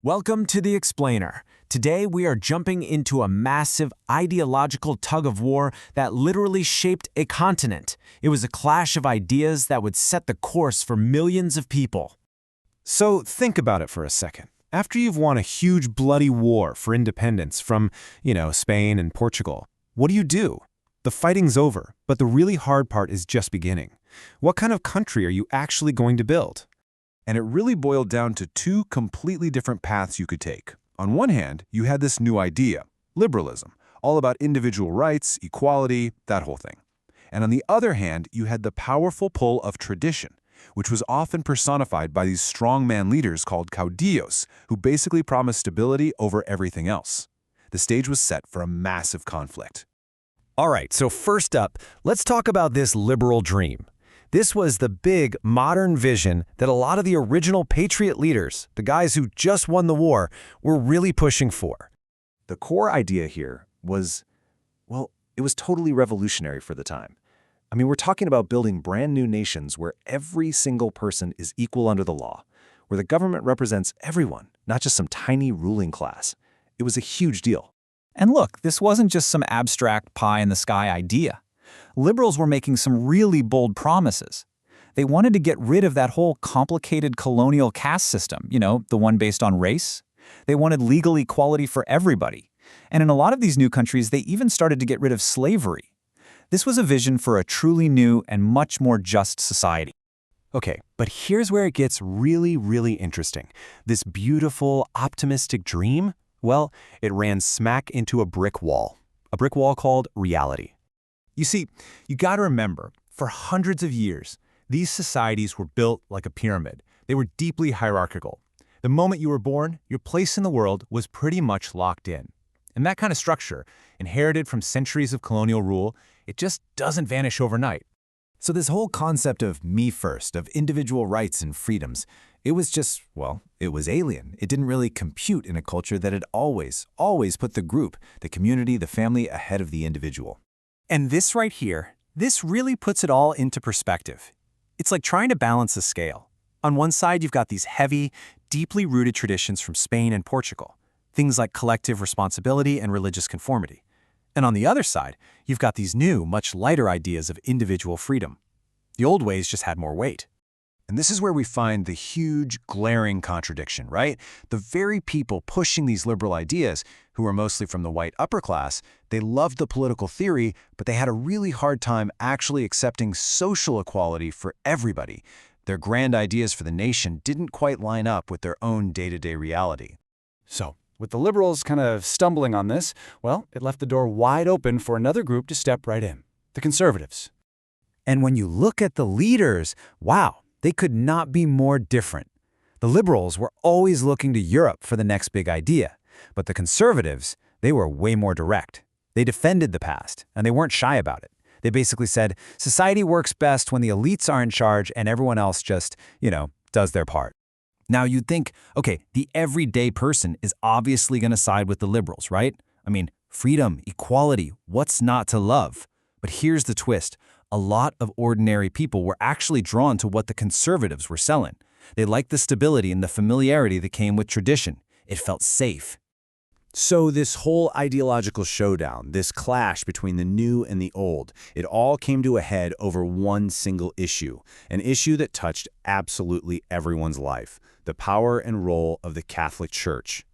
Welcome to The Explainer. Today we are jumping into a massive ideological tug-of-war that literally shaped a continent. It was a clash of ideas that would set the course for millions of people. So think about it for a second. After you've won a huge bloody war for independence from, Spain and Portugal, what do? The fighting's over, but the really hard part is just beginning. What kind of country are you actually going to build? And it really boiled down to two completely different paths you could take. On one hand, you had this new idea, liberalism, all about individual rights, equality, that whole thing. And on the other hand, you had the powerful pull of tradition, which was often personified by these strongman leaders called caudillos, who basically promised stability over everything else. The stage was set for a massive conflict. All right, so first up, let's talk about this liberal dream. This was the big, modern vision that a lot of the original patriot leaders, the guys who just won the war, were really pushing for. The core idea here was, it was totally revolutionary for the time. I mean, we're talking about building brand new nations where every single person is equal under the law, where the government represents everyone, not just some tiny ruling class. It was a huge deal. And look, this wasn't just some abstract pie-in-the-sky idea. Liberals were making some really bold promises. They wanted to get rid of that whole complicated colonial caste system, the one based on race. They wanted legal equality for everybody. And in a lot of these new countries, they even started to get rid of slavery. This was a vision for a truly new and much more just society. Okay, but here's where it gets really, really interesting. This beautiful, optimistic dream, it ran smack into a brick wall called reality. You see, you gotta remember, for hundreds of years, these societies were built like a pyramid. They were deeply hierarchical. The moment you were born, your place in the world was pretty much locked in. And that kind of structure, inherited from centuries of colonial rule, it just doesn't vanish overnight. So this whole concept of me first, of individual rights and freedoms, it was just, it was alien. It didn't really compute in a culture that had always put the group, the community, the family ahead of the individual. And this right here, this really puts it all into perspective. It's like trying to balance a scale. On one side, you've got these heavy, deeply rooted traditions from Spain and Portugal, things like collective responsibility and religious conformity. And on the other side, you've got these new, much lighter ideas of individual freedom. The old ways just had more weight. And this is where we find the huge, glaring contradiction, right? The very people pushing these liberal ideas, who were mostly from the white upper class, they loved the political theory, but they had a really hard time actually accepting social equality for everybody. Their grand ideas for the nation didn't quite line up with their own day-to-day reality. So, with the liberals kind of stumbling on this, it left the door wide open for another group to step right in, the conservatives. And when you look at the leaders, they could not be more different. The liberals were always looking to Europe for the next big idea, but the conservatives, they were way more direct. They defended the past, and they weren't shy about it. They basically said, society works best when the elites are in charge and everyone else just, does their part. Now you'd think, the everyday person is obviously going to side with the liberals, right? I mean, freedom, equality, what's not to love? But here's the twist. A lot of ordinary people were actually drawn to what the conservatives were selling. They liked the stability and the familiarity that came with tradition. It felt safe. So this whole ideological showdown, this clash between the new and the old, it all came to a head over one single issue, an issue that touched absolutely everyone's life, the power and role of the Catholic Church.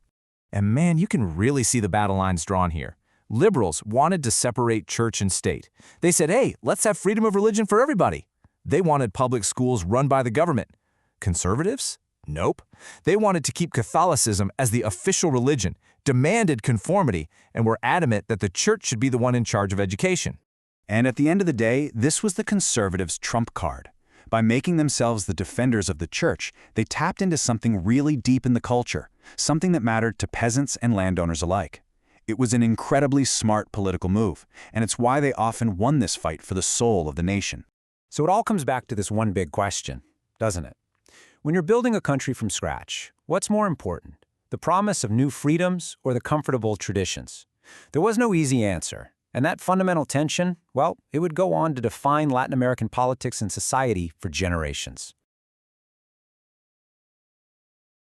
And man, you can really see the battle lines drawn here. Liberals wanted to separate church and state. They said, hey, let's have freedom of religion for everybody. They wanted public schools run by the government. Conservatives? Nope. They wanted to keep Catholicism as the official religion, demanded conformity, and were adamant that the church should be the one in charge of education. And at the end of the day, this was the conservatives' trump card. By making themselves the defenders of the church, they tapped into something really deep in the culture, something that mattered to peasants and landowners alike. It was an incredibly smart political move, and it's why they often won this fight for the soul of the nation. So it all comes back to this one big question, doesn't it? When you're building a country from scratch, what's more important, the promise of new freedoms or the comfortable traditions? There was no easy answer, and that fundamental tension, it would go on to define Latin American politics and society for generations.